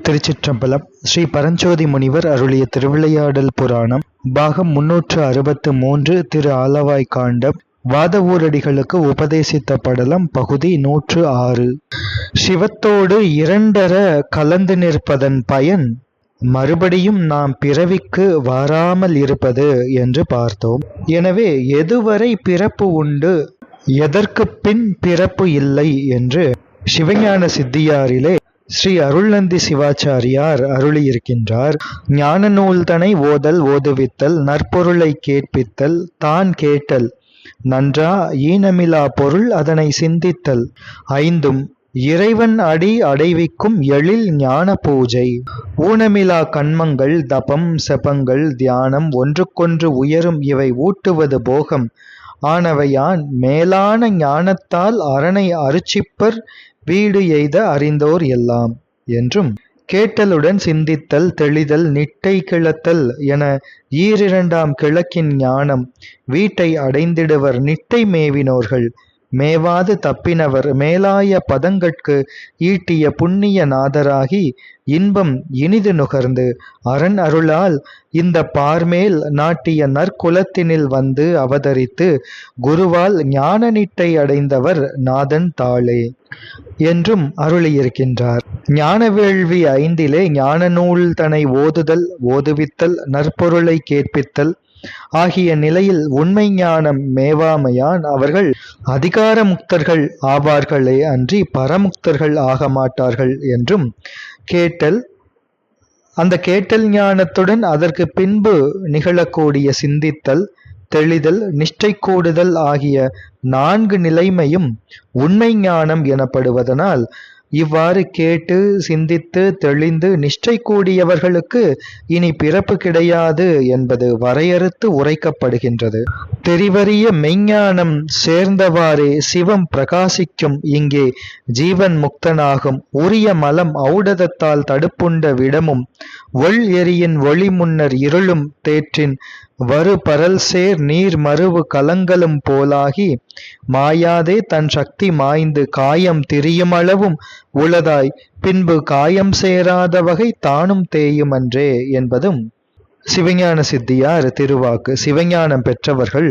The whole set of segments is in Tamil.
திருச்சிற்றம்பலம். ஸ்ரீ பரஞ்சோதி முனிவர் அருளிய திருவிளையாடல் புராணம் பாகம் 363 திரு ஆலவாய் காண்டம் வாதவூரடிகளுக்கு உபதேசித்த படலம் பகுதி 106. சிவத்தோடு இரண்டர கலந்து நிற்பதன் பயன் மறுபடியும் நாம் பிறவிக்கு வாராமல் இருப்பது என்று பார்த்தோம். எனவே எதுவரை பிறப்பு உண்டு, எதற்கு பின் பிறப்பு இல்லை என்று சிவஞான சித்தியாரிலே ஸ்ரீ அருள்நந்தி சிவாச்சாரியார் அருளியிருக்கின்றார். ஞான நூல்தனை ஓதல் ஓதுவித்தல், நற்பொருளை கேட்பித்தல், தான் கேட்டல், நன்றா ஈனமிலா பொருள் அதனை சிந்தித்தல், ஐந்தும் இறைவன் அடி அடைவிக்கும் எழில் ஞான பூஜை, ஊனமிலா கண்மங்கள், தபம், செபங்கள், தியானம், ஒன்றுக்கொன்று உயரும் இவை ஊட்டுவது போகம் ஆனவையான் மேலான ஞானத்தால் அரணை அருச்சிப்பர் வீடு எய்த அறிந்தோர் எல்லாம் என்றும், கேட்டலுடன் சிந்தித்தல், தெளிதல், நிட்டை கிளத்தல் என ஈரிரண்டாம் கிழக்கின் ஞானம் வீட்டை அடைந்திடுவர் நிட்டை மேவினோர்கள், மேவாது தப்பினவர் மேலாய பதங்கட்கு ஈட்டிய புண்ணிய நாதராகி இன்பம் இனிது நுகர்ந்து அரண் அருளால் இந்த பார்மேல் நாட்டிய நற்குலத்தினில் வந்து அவதரித்து குருவால் ஞான நிட்டை அடைந்தவர் நாதன் தாளே என்றும் அருளியிருக்கின்றார். ஞான வேள்வி 5 ஞான நூல் தனை ஓதுதல் ஓதுவித்தல் நற்பொருளை கேட்பித்தல் ஆகிய நிலையில் உண்மை ஞானம் மேவாமையான் அவர்கள் அதிகார முக்தர்கள் ஆவார்களே அன்றி பரமுக்தர்கள் ஆக மாட்டார்கள் என்றும், கேட்டல், அந்த கேட்டல் ஞானத்துடன் அதற்கு பின்பு நிகழக்கூடிய சிந்தித்தல், தெளிதல், நிஷ்டை கூடுதல் ஆகிய 4 நிலைமையும் உண்மை ஞானம் எனப்படுவதனால் இவ்வாறு கேட்டு சிந்தித்து தெளிந்து நிஷ்டை கூடியவர்களுக்கு இனி பிறப்பு கிடையாது என்பது வரையறுத்து உரைக்கப்படுகின்றது. தெரிவறிய மெய்ஞானம் சேர்ந்தவாறே சிவம் பிரகாசிக்கும். இங்கே ஜீவன் முக்தனாகும். உரிய மலம் ஔடதத்தால் தடுப்புண்ட விடமும் ஒள் எரியின் ஒளி முன்னர் இருளும் தேற்றின் வரு பரல் சேர் நீர் மருவு கலங்கலும் போலாகி மாயாதே தன் சக்தி மாய்ந்து காயம் திரியுமளவும் உளதாய் பின்பு காயம் சேராத வகை தானும் தேயுமன்றே என்பதும் சிவஞான சித்தியார் திருவாக்கு. சிவஞானம் பெற்றவர்கள்,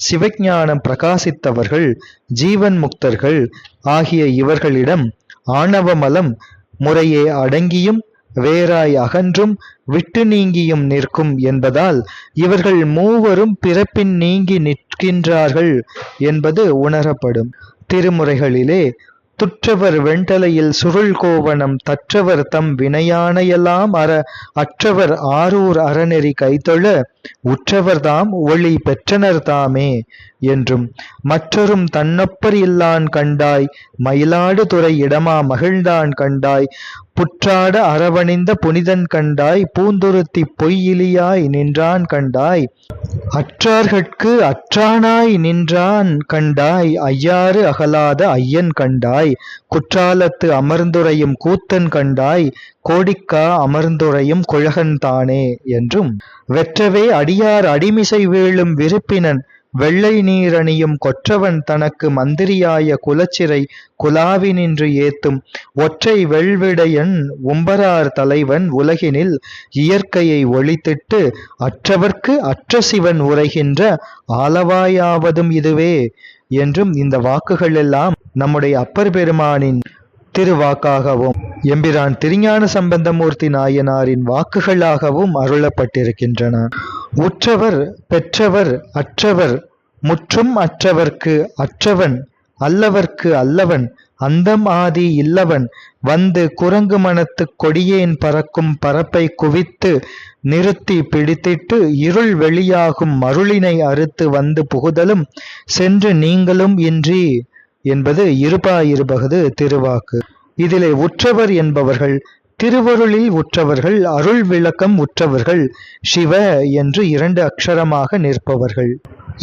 சிவஞானம் பிரகாசித்தவர்கள், ஜீவன் முக்தர்கள் ஆகிய இவர்களிடம் ஆணவமலம் முறையே அடங்கியும் வேறாய் அகன்றும் விட்டு நீங்கியும் நிற்கும் என்பதால் இவர்கள் மூவரும் பிறப்பின் நீங்கி நிற்கின்றார்கள் என்பது உணரப்படும். திருமுறைகளிலே துற்றவர் வெண்தலையில் சுருள் கோவணம் தற்றவர் தம் வினையானையெல்லாம் அற்றவர் ஆரூர் அறநெறி கைத்தொழ உற்றவர் தாம் ஒளி பெற்றனர் தாமே என்றும், மற்றொரும் தன்னொப்பர் இல்லான் கண்டாய் மயிலாடு துறை இடமா மகிழ்ந்தான் கண்டாய் புற்றாட அரவணிந்த புனிதன் கண்டாய் பூந்துருத்தி பொய்யிலியாய் நின்றான் கண்டாய் அற்றார்கட்கு அற்றானாய் நின்றான் கண்டாய் ஐயாறு அகலாத ஐயன் கண்டாய் குற்றாலத்து அமர்ந்துரையும் கூத்தன் கண்டாய் கோடிக்கா அமர்ந்துரையும் குழகன் தானே என்றும், வெற்றவே அடியார் அடிமிசை வீழும் விருப்பினன் வெள்ளை நீரணியும் கொற்றவன் தனக்கு மந்திரியாய குலச்சிறை குலாவி நின்று ஏத்தும் ஒற்றை வெள்விடையன் உம்பரார் தலைவன் உலகினில் இயற்கையை ஒளித்திட்டு அற்றவர்க்கு அற்ற சிவன் உரைகின்ற ஆலவாயாவதும் இதுவே என்றும் இந்த வாக்குகள் எல்லாம் நம்முடைய அப்பர் பெருமானின் திருவாக்காகவும் எம்பிரான் திருஞான சம்பந்தமூர்த்தி நாயனாரின் வாக்குகளாகவும் அருளப்பட்டிருக்கின்றன. உற்றவர் பெற்றவர் அற்றவர் முற்றும் அற்றவர்க்கு அற்றவன் அல்லவர்க்கு அல்லவன் அந்தம் ஆதி இல்லவன் வந்து குரங்கு மனத்து கொடியேன் பறக்கும் பரப்பை குவித்து நிறுத்தி பிடித்திட்டு இருள் வெளியாகும் மருளினை அறுத்து வந்து புகுதலும் சென்று நீங்களும் இன்றி என்பது இருபாயிருபகது திருவாக்கு. இதிலே உற்றவர் என்பவர்கள் திருவருளில் உற்றவர்கள், அருள் விளக்கம் உற்றவர்கள், சிவ என்று 2 அக்ஷரமாக நிற்பவர்கள்.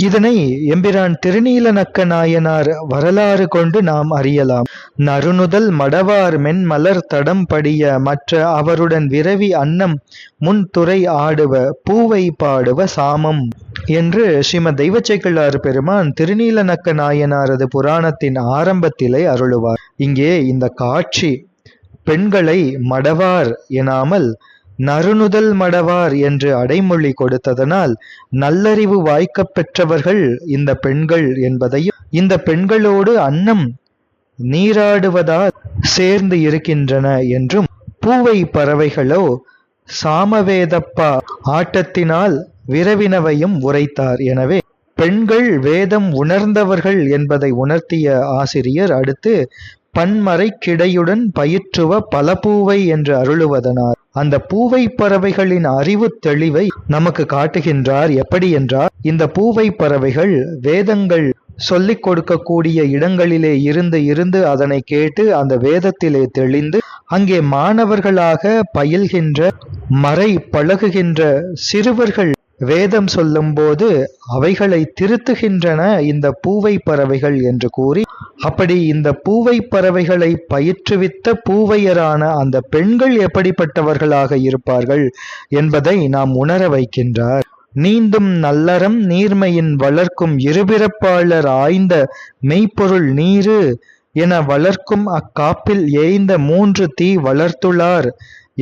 இதனை எம்பிரான் திருநீலநக்க நாயனார் வரலாறு கொண்டு நாம் அறியலாம். நறுநுதல் மடவார் மென்மலர் தடம் படிய மற்ற அவருடன் விரவி அன்னம் முன்துறை ஆடுவ பூவை பாடுவ சாமம் என்று ஸ்ரீமத் தெய்வச்செக்கிழார் பெருமான் திருநீலநக்க நாயனாரது புராணத்தின் ஆரம்பத்திலே அருளுவார். இங்கே இந்த காட்சி பெண்களை மடவார் எனாமல் நறுநுதல் மடவார் என்று அடைமொழி கொடுத்ததனால் நல்லறிவு வாய்க்கப் பெற்றவர்கள் இந்த பெண்கள் என்பதையும், இந்த பெண்களோடு அன்னம் நீராடுவதால் சேர்ந்து இருக்கின்றன என்றும், பூவை பறவைகளோ சாமவேதப்பா ஆட்டத்தினால் விரவினவையும் உரைத்தார். எனவே பெண்கள் வேதம் உணர்ந்தவர்கள் என்பதை உணர்த்திய ஆசிரியர் அடுத்து பன்மறை கிடையுடன் பயிற்றுவ பல பூவை என்று அருளுவதனால் அந்த பூவை பறவைகளின் அறிவு தெளிவை நமக்கு காட்டுகின்றார். எப்படி என்றால், இந்த பூவை பறவைகள் வேதங்கள் சொல்லிக் கொடுக்கக்கூடிய இடங்களிலே இருந்து அதனை கேட்டு அந்த வேதத்திலே தெளிந்து அங்கே மாணவர்களாக பயில்கின்ற மறை பழகுகின்ற சிறுவர்கள் வேதம் சொல்லும் போது அவைகளை திருத்துகின்றன இந்த பூவை பறவைகள் என்று கூறி, அப்படி இந்த பூவை பறவைகளை பயிற்றுவித்த பூவையரான அந்த பெண்கள் எப்படிப்பட்டவர்களாக இருப்பார்கள் என்பதை நாம் உணர வைக்கின்றார். நீந்தும் நல்லறம் நீர்மையின் வளர்க்கும் இருபிறப்பாளர் ஆய்ந்த மெய்ப்பொருள் நீரு என வளர்க்கும் அக்காப்பில் ஏய்ந்த 3 தீ வளர்த்துளார்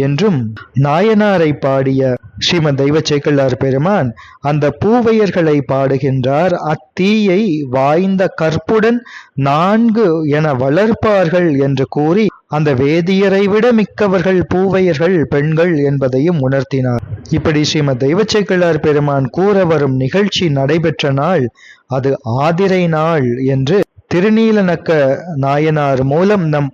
என்றும் நாயனாரை பாடிய ஸ்ரீமத் தெய்வ சேக்கிழார் பெருமான் அந்த பூவையர்களை பாடுகின்றார். அத்தீயை வாய்ந்த கற்புடன் 4 என வளர்ப்பார்கள் என்று கூறி அந்த வேதியரை விட மிக்கவர்கள் பூவையர்கள் பெண்கள் என்பதையும் உணர்த்தினார். இப்படி ஸ்ரீமத் தெய்வ சேக்கிழார் பெருமான் கூற வரும் நிகழ்ச்சி நடைபெற்ற நாள் அது ஆதிரை நாள் என்று திருநீலநக்க நாயனார் மூலம் நம்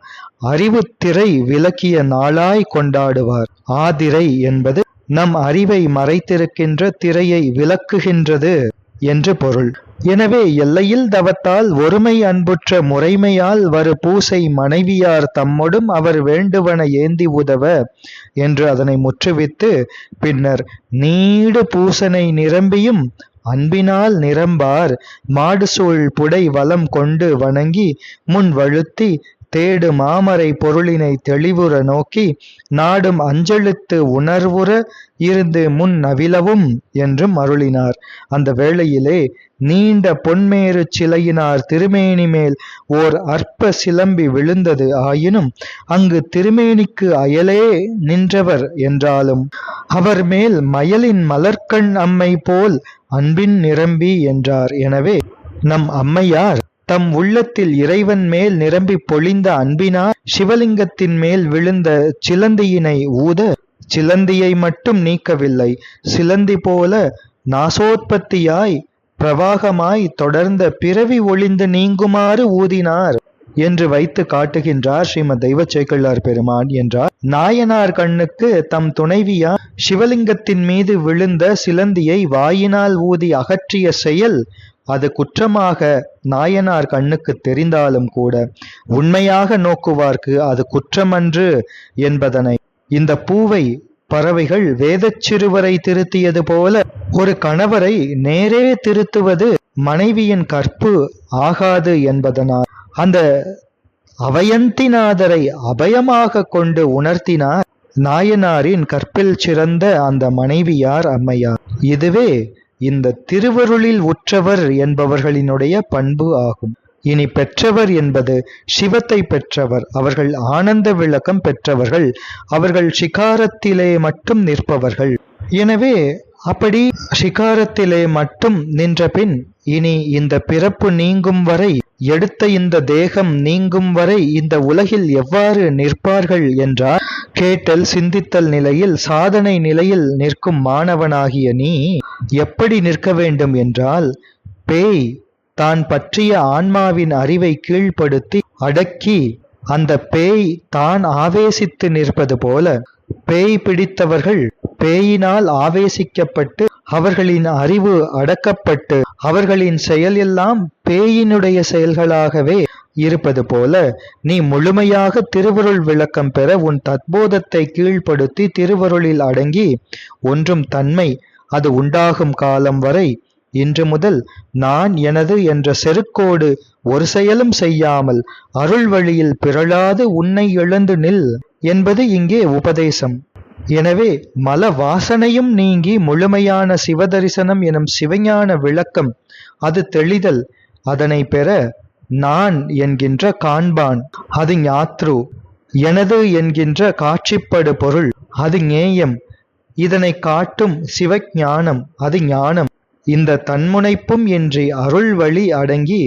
அறிவு திரை விலக்கிய நாளாய் கொண்டாடுவார். ஆதிரை என்பது நம் அறிவை மறைத்திருக்கின்ற திரையை விலக்குகின்றது என்று பொருள். எனவே எல்லையில் தவத்தால் ஒருமை அன்புற்ற முறைமையால் வரு பூசை மனைவியார் தம்மொடும் அவர் வேண்டுவன ஏந்தி உதவ என்று அதனை முற்றுவித்து பின்னர் நீடு பூசனை நிரம்பியும் அன்பினால் நிரம்பார் மாடுசூழ் புடை வலம் கொண்டு வணங்கி முன் வழுத்தி தேடு மாமரை பொருளினை தெளிவுற நோக்கி நாடும் அஞ்செழுத்து உணர்வுற இருந்து முன் நவிலவும் என்றும் அருளினார். அந்த வேளையிலே நீண்ட பொன்மேரு சிலையினார் திருமேனி மேல் ஓர் அற்ப சிலம்பி விழுந்தது. ஆயினும் அங்கு திருமேனிக்கு அயலே நின்றவர் என்றாலும் அவர் மேல் மயலின் மலர்கண் அம்மை போல் அன்பின் நிரம்பி என்றார். எனவே நம் அம்மையார் தம் உள்ளத்தில் இறைவன் மேல் நிரம்பி பொழிந்த அன்பினார் சிவலிங்கத்தின் மேல் விழுந்த சிலந்தியினை ஊத சிலந்தியை மட்டும் நீக்கவில்லை, சிலந்தி போல நாசோத்பத்தியாய் பிரவாகமாய் தொடர்ந்த பிறவி ஒளிந்து நீங்குமாறு ஊதினார் என்று வைத்து காட்டுகின்றார் ஸ்ரீமத் தெய்வ சேக்கிழார் பெருமான் என்றார். நாயனார் கண்ணுக்கு தம் துணைவியார் சிவலிங்கத்தின் மீது விழுந்த சிலந்தியை வாயினால் ஊதி அகற்றிய செயல் அது குற்றமாக நாயனார் கண்ணுக்கு தெரிந்தாலும் கூட உண்மையாக நோக்குவார்க்கு அது குற்றமன்று என்பதனை இந்த பூவை பறவைகள் வேதச் சிறுவரை திருத்தியது போல ஒரு கணவரை நேரே திருத்துவது மனைவியின் கற்பு ஆகாது என்பதனால் அந்த அபயந்திநாதரை அபயமாக கொண்டு உணர்த்தினார் நாயனாரின் கற்பில் சிறந்த அந்த மனைவியார் அம்மையார். இதுவே இந்த திருவருளில் உற்றவர் என்பவர்களினுடைய பண்பு ஆகும். இனி பெற்றவர் என்பது சிவத்தை பெற்றவர், அவர்கள் ஆனந்த விளக்கம் பெற்றவர்கள், அவர்கள் சிகாரத்திலே மட்டும் நிற்பவர்கள். எனவே அப்படி சிகாரத்திலே மட்டும் நின்ற பின் இனி இந்த பிறப்பு நீங்கும் வரை, எடுத்த இந்த தேகம் நீங்கும் வரை இந்த உலகில் எவ்வாறு நிற்பார்கள் என்றால், கேட்டல் சிந்தித்தல் நிலையில் சாதனை நிலையில் நிற்கும் மாணவனாகிய நீ எப்படி நிற்க வேண்டும் என்றால், பேய் தான் பற்றிய ஆன்மாவின் அறிவை கீழ்ப்படுத்தி அடக்கி அந்த பேய் தான் ஆவேசித்து நிற்பது போல, பேய் பிடித்தவர்கள் பேயினால் ஆவேசிக்கப்பட்டு அவர்களின் அறிவு அடக்கப்பட்டு அவர்களின் செயல் எல்லாம் பேயினுடைய செயல்களாகவே இருப்பது போல, நீ முழுமையாக திருவருள் விளக்கம் பெற உன் தத்போதத்தை கீழ்ப்படுத்தி திருவருளில் அடங்கி ஒன்றும் தன்மை அது உண்டாகும் காலம் வரை இன்று முதல் நான் எனது என்ற செருக்கோடு ஒரு செயலும் செய்யாமல் அருள் வழியில் பிறழாது உன்னை இழந்து நில் என்பது இங்கே உபதேசம். எனவே மல வாசனையும் நீங்கி முழுமையான சிவதரிசனம் எனும் சிவஞான விளக்கம் அது தெளிதல், அதனை பெற நான் என்கின்ற காண்பான் அது ஞாத்ரு எனது என்கின்ற காட்சிப்படு பொருள் அது ஞேயம். இதனை காட்டும் சிவஞானம் அது ஞானம். இந்த தன்முனைப்பும் இன்றி அருள் வழி அடங்கி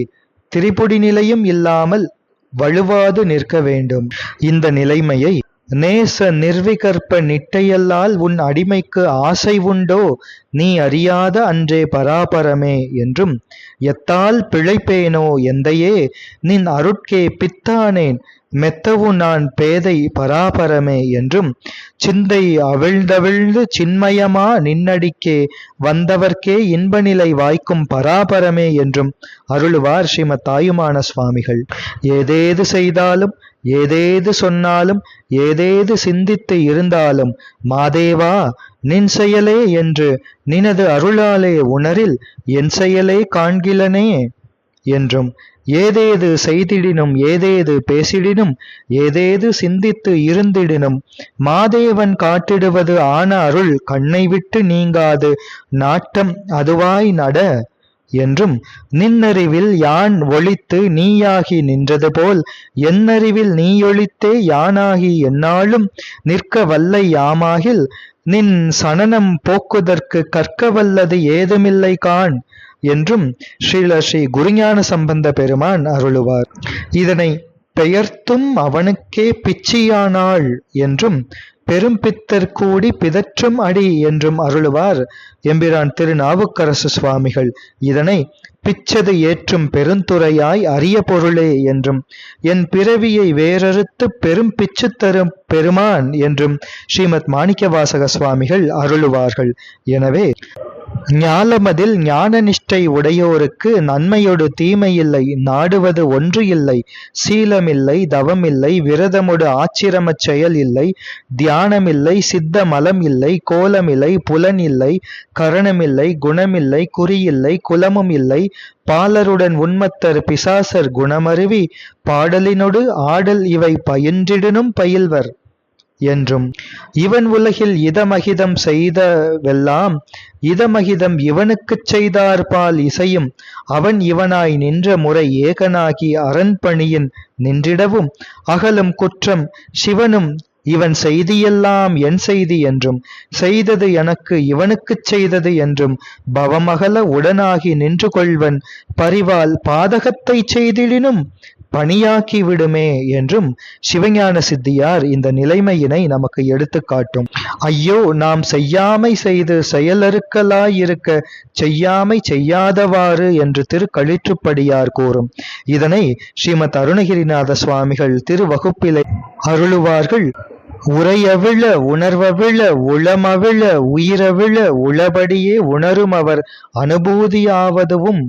திரிபுடி நிலையும் இல்லாமல் வலுவாது நிற்க வேண்டும். இந்த நிலைமையை நேச நிர்விகற்ப நிட்டையல்லால் உன் அடிமைக்கு ஆசை உண்டோ நீ அறியாத அன்றே பராபரமே என்றும், எத்தால் பிழைப்பேனோ எந்தையே நின் அருட்கே பித்தானேன் மெத்தவு நான் பேதை பராபரமே என்றும், சிந்தை அவிழ்ந்தவிழ்ந்து சின்மயமா நின்னடிக்கே வந்தவர்க்கே இன்பநிலை வாய்க்கும் பராபரமே என்றும் அருளுவார் ஸ்ரீமத் தாயுமான சுவாமிகள். ஏதேது செய்தாலும் ஏதேது சொன்னாலும் ஏதேது சிந்தித்து இருந்தாலும் மாதேவா நின் செயலே என்று நினது அருளாலே உணரில் என் செயலே காண்கிலனே என்றும், ஏதேது செய்திடினும் ஏதேது பேசிடினும் ஏதேது சிந்தித்து இருந்திடினும் மாதேவன் காட்டிடுவது ஆன அருள் கண்ணை விட்டு நீங்காது நாட்டம் அதுவாய் நட என்றும், நின்னறிவில் யான் ஒளித்து நீயாகி நின்றது போல் என்னறிவில் நீயொளித்தே யானாகி எந்நாளும் நிற்க வல்லை யாமாகில் நின் சனனம் போக்குதற்கு கற்க வல்லது ஏதுமில்லை காண் என்றும் ஸ்ரீ குருஞான சம்பந்த பெருமான் அருளுவார். இதனை பெயர்த்தும் அவனுக்கே பிச்சியானாள் என்றும், பெரும் பித்தர் கூடி பிதற்றும் அடி என்றும் அருளுவார் எம்பிரான் திருநாவுக்கரசு சுவாமிகள். இதனை பிச்சது ஏற்றும் பெருந்துறையாய் அரிய பொருளே என்றும், என் பிறவியை வேறறுத்து பெரும் பிச்சு தரும் பெருமான் என்றும் ஸ்ரீமத் மாணிக்கவாசக சுவாமிகள் அருளுவார்கள். எனவே ஞாலமதில் ஞான நிஷ்டை உடையோருக்கு நன்மையொடு தீமையில்லை, நாடுவது ஒன்று இல்லை, சீலமில்லை, தவமில்லை, விரதமொடு ஆச்சிரமச் செயல் இல்லை, தியானமில்லை, சித்த மலம் இல்லை, கோலமில்லை, புலன் இல்லை, கரணமில்லை, குணமில்லை, குறியில்லை, குலமும் இல்லை, பாலருடன் உண்மத்தர் பிசாசர் குணமருவி பாடலினொடு ஆடல் இவை பயின்றிடினும் பயில்வர் என்றும், இவன் உலகில் இதமகிதம் செய்தவெல்லாம் இதமகிதம் இவனுக்குச் செய்தார்பால் இசையும், அவன் இவனாய் நின்ற முறை ஏகனாகி அரண்பணியின் நின்றிடவும் அகலும் குற்றம் சிவனும் இவன் செய்தியெல்லாம் என் செய்தி என்றும், செய்தது எனக்கு இவனுக்குச் செய்தது என்றும் பவமகல உடனாகி நின்று கொள்வன் பரிவால் பாதகத்தை செய்திடினும் பணியாக்கி விடுமே என்றும் சிவஞான சித்தியார் இந்த நிலைமையினை நமக்கு எடுத்து காட்டும். ஐயோ நாம் செய்யாமை செய்து செயலறுக்கலாயிருக்க செய்யாமை செய்யாதவாறு என்று திருக்களிற்றுப்படியார் கூறும். இதனை ஸ்ரீமத் அருணகிரிநாத சுவாமிகள் திருவகுப்பிலை அருளுவார்கள். உரையவிழ உணர்வவிழ உளமவிழ உயிரவிழ உளபடியே உணரும் அவர் அனுபூதியாவதுவும்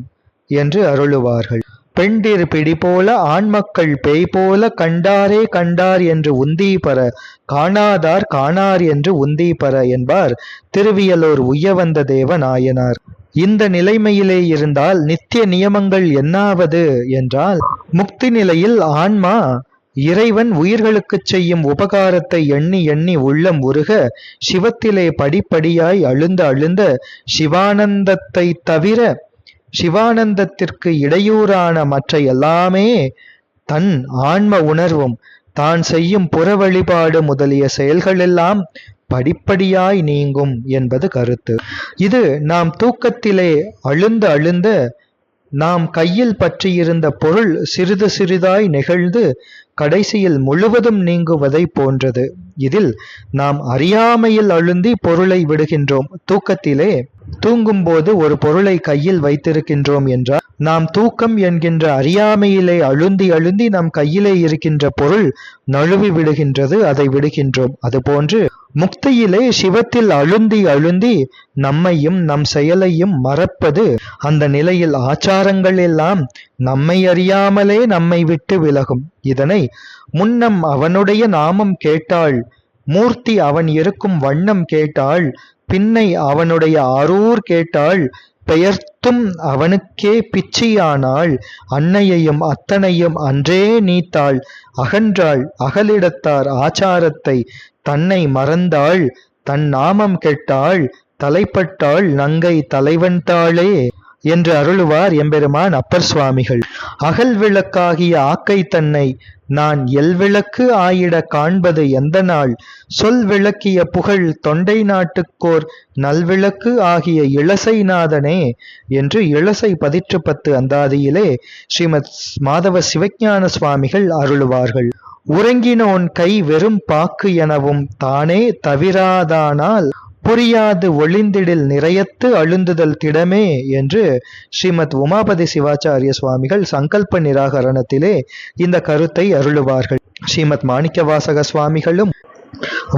என்று அருளுவார்கள். பெண்டிர் பிடி போல ஆண்மக்கள் பேய் போல கண்டாரே கண்டார் என்று உந்தி பெற காணாதார் காணார் என்று உந்தி பெற என்பார் திருவியலூர் உய்யவந்த தேவ நாயனார். இந்த நிலைமையிலே இருந்தால் நித்திய நியமங்கள் என்னாவது என்றால், முக்தி நிலையில் ஆன்மா இறைவன் உயிர்களுக்குச் செய்யும் உபகாரத்தை எண்ணி எண்ணி உள்ளம் உருக சிவத்திலே படிப்படியாய் அழுந்த அழுந்த சிவானந்தத்தை தவிர சிவானந்தத்திற்கு இடையூறான மற்ற எல்லாமே தன் ஆன்ம உணர்வும் தான் செய்யும் புற வழிபாடு முதலிய செயல்களெல்லாம் படிப்படியாய் நீங்கும் என்பது கருத்து. இது நாம் தூக்கத்திலே அழுந்த அழுந்த நாம் கையில் பற்றியிருந்த பொருள் சிறிது சிறிதாய் நெகிழ்ந்து கடைசியில் முழுவதும் நீங்குவதை போன்றது. இதில் நாம் அறியாமையில் அழுந்தி பொருளை விடுகின்றோம். தூக்கத்திலே தூங்கும்போது ஒரு பொருளை கையில் வைத்திருக்கின்றோம் என்றால் நாம் தூக்கம் என்கின்ற அறியாமையிலே அழுந்தி அழுந்தி நம் கையிலே இருக்கின்ற பொருள் நழுவி விடுகின்றது, அதை விடுகின்றோம். அதுபோன்று முக்தியிலே சிவத்தில் அழுந்தி அழுந்தி நம்மையும் நம் செயலையும் மறப்பது. அந்த நிலையில் ஆச்சாரங்கள் எல்லாம் நம்மை அறியாமலே நம்மை விட்டு விலகும். இதனை முன்னம் அவனுடைய நாமம் கேட்டாள், மூர்த்தி அவன் இருக்கும் வண்ணம் கேட்டாள், பின்னை அவனுடைய ஆரூர் கேட்டாள், பெயர்த்தும் அவனுக்கே பிச்சியானாள், அன்னையையும் அத்தனையும் அன்றே நீத்தாள், அகன்றாள் அகலிடத்தார் ஆச்சாரத்தை, தன்னை மறந்தாள், தன் நாமம் கெட்டாள், தலைப்பட்டாள் நங்கை தலைவன்தாளே என்று அருளுவார் எம்பெருமான் அப்பர் சுவாமிகள். அகல் விளக்காகிய ஆக்கை தன்னை நான் எல்விளக்கு ஆயிட காண்பது எந்த நாள், சொல் விளக்கிய புகழ் தொண்டை நாட்டுக்கோர் நல்விளக்கு ஆகிய இளசைநாதனே என்று இளசை 10 அந்தாதியிலே ஸ்ரீமத் மாதவ சிவஞான சுவாமிகள் அருளுவார்கள். உறங்கினோன் கை வெறும் பாக்கு எனவும் தானே தவிராதானால் புரியாது ஒளிந்திடில் நிறையத்து அழுந்துதல் திடமே என்று ஸ்ரீமத் உமாபதி சிவாச்சாரிய சுவாமிகள் சங்கல்ப நிராகரணத்திலே இந்த கருத்தை அருளுவார்கள். ஸ்ரீமத் மாணிக்கவாசக சுவாமிகளும்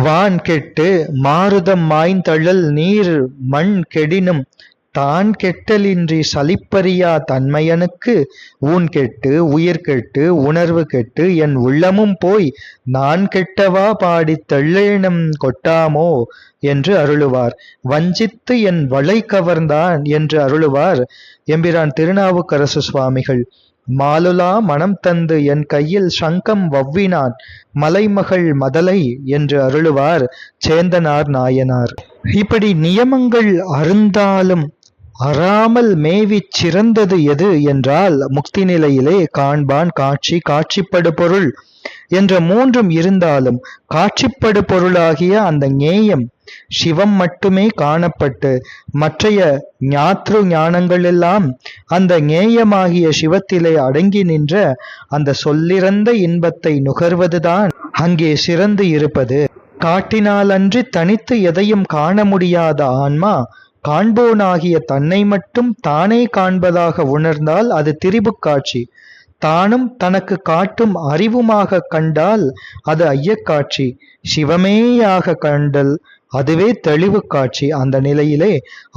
வான் கெட்டு மாருதம் மாய்ந்தழல் நீர் மண் கெடினும் தான் கெட்டலின்றி சலிப்பறியா தன்மையனுக்கு ஊன் கெட்டு உயிர் கெட்டு உணர்வு கெட்டு என் உள்ளமும் போய் நான் கெட்டவா பாடித் தெள்ளேனம் கொட்டாமோ என்று அருளுவார். வஞ்சித்து என் வளை கவர்ந்தான் என்று அருளுவார் எம்பிரான் திருநாவுக்கரசு சுவாமிகள். மாலுலா மனம் தந்து என் கையில் சங்கம் வவ்வினான் மலைமகள் மதலை என்று அருளுவார் சேந்தனார் நாயனார். இப்படி நியமங்கள் அருந்தாலும் அறாமல் மேவிச் சிறந்தது எது என்றால் முக்தி நிலையிலே காண்பான் காட்சி காட்சிப்படு பொருள் என்ற மூன்றும் இருந்தாலும் காட்சிப்படு பொருளாகிய அந்த ஞேயம் சிவம் மட்டுமே காணப்பட்டு மற்றைய ஞாத்ரு ஞானங்களெல்லாம் அந்த ஞேயமாகிய சிவத்திலே அடங்கி நின்ற அந்த சொல்லிறந்த இன்பத்தை நுகர்வதுதான் அங்கே சிறந்து இருப்பது. காட்டினாலன்றி தனித்து எதையும் காண முடியாத ஆன்மா காண்போனாகிய தன்னை மட்டும் தானே காண்பதாக உணர்ந்தால் அது திரிபுக் காட்சி. தானும் தனக்கு காட்டும் அறிவுமாக கண்டால் அது ஐயக்காட்சி. சிவமேயாக கண்டல் அதுவே தெளிவு காட்சி. அந்த நிலையிலே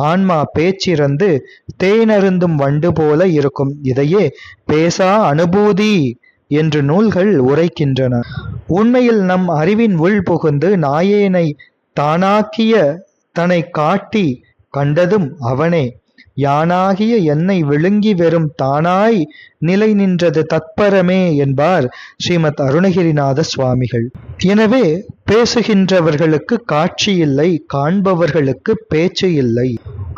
ஆன்மா பேச்சிறந்து தேனருந்தும் வண்டு போல இருக்கும். இதையே பேசா அனுபூதி என்று நூல்கள் உரைக்கின்றன. உண்மையில் நம் அறிவின் உள் புகுந்து நாயேனை தானாக்கிய தன்னை காட்டி கண்டதும் அவனே. யானாகிய என்னை விழுங்கி வெறும் தானாய் நிலை நின்றது தத்பரமே என்பார் ஸ்ரீமத் அருணகிரிநாத சுவாமிகள். எனவே பேசுகின்றவர்களுக்கு காட்சி இல்லை, காண்பவர்களுக்கு பேச்சு இல்லை.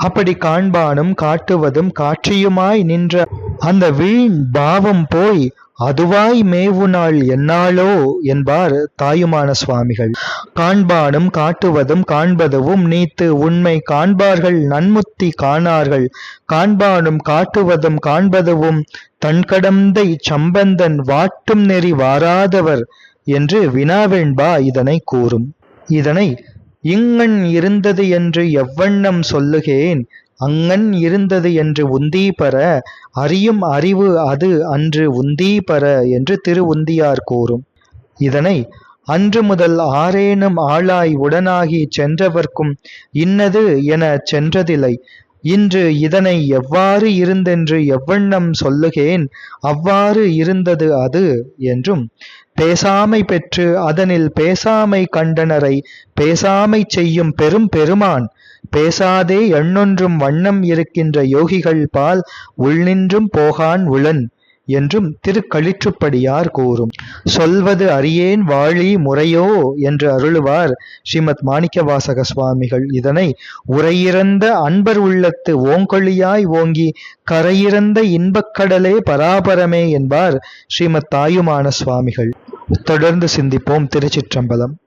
அப்படி காண்பானும் காட்டுவதும் காட்சியுமாய் நின்ற அந்த வீண் பாவம் போய் அதுவாய் மேவுநாள் என்னாளோ என்பார் தாயுமான சுவாமிகள். காண்பானும் காட்டுவதும் காண்பதுவும் நீத்து உண்மை காண்பார்கள் நன்முத்தி காணார்கள். காண்பானும் காட்டுவதும் காண்பதுவும் தன்கடந்தை சம்பந்தன் வாட்டும் நெறி வாராதவர் என்று வினாவெண்பா இதனை கூறும். இதனை இங்கண் இருந்தது என்று எவ்வண்ணம் சொல்லுகேன், அங்கண் இருந்தது என்று உந்தீபர அறியும் அறிவு அது அன்று உந்தீபர என்று திரு உந்தியார் கூறும். இதனை அன்று முதல் ஆரேனும் ஆளாய் உடனாகி சென்றவர்க்கும் இன்னது என சென்றதில்லை. இன்று இதனை எவ்வாறு இருந்தென்று எவ்வண்ணம் சொல்லுகேன், அவ்வாறு இருந்தது அது என்றும் பேசாமை பெற்று அதனில் பேசாமை கண்டனரை பேசாமை செய்யும் பெரும் பெருமான் பேசாதே எண்ணொன்றும் வண்ணம் இருக்கின்ற யோகிகள் பால் உள்நின்றும் போகான் உளன் என்றும் திருக்களிற்றுப்படியார் கூறும். சொல்வது அறியேன் வாழி முறையோ என்று அருளுவார் ஸ்ரீமத் மாணிக்கவாசக சுவாமிகள். இதனை உரையிறந்த அன்பர் உள்ளத்து ஓங்கொழியாய் ஓங்கி கரையிறந்த இன்பக்கடலே பராபரமே என்பார் ஸ்ரீமத் தாயுமான சுவாமிகள். தொடர்ந்து சிந்திப்போம். திருச்சிற்றம்பலம்.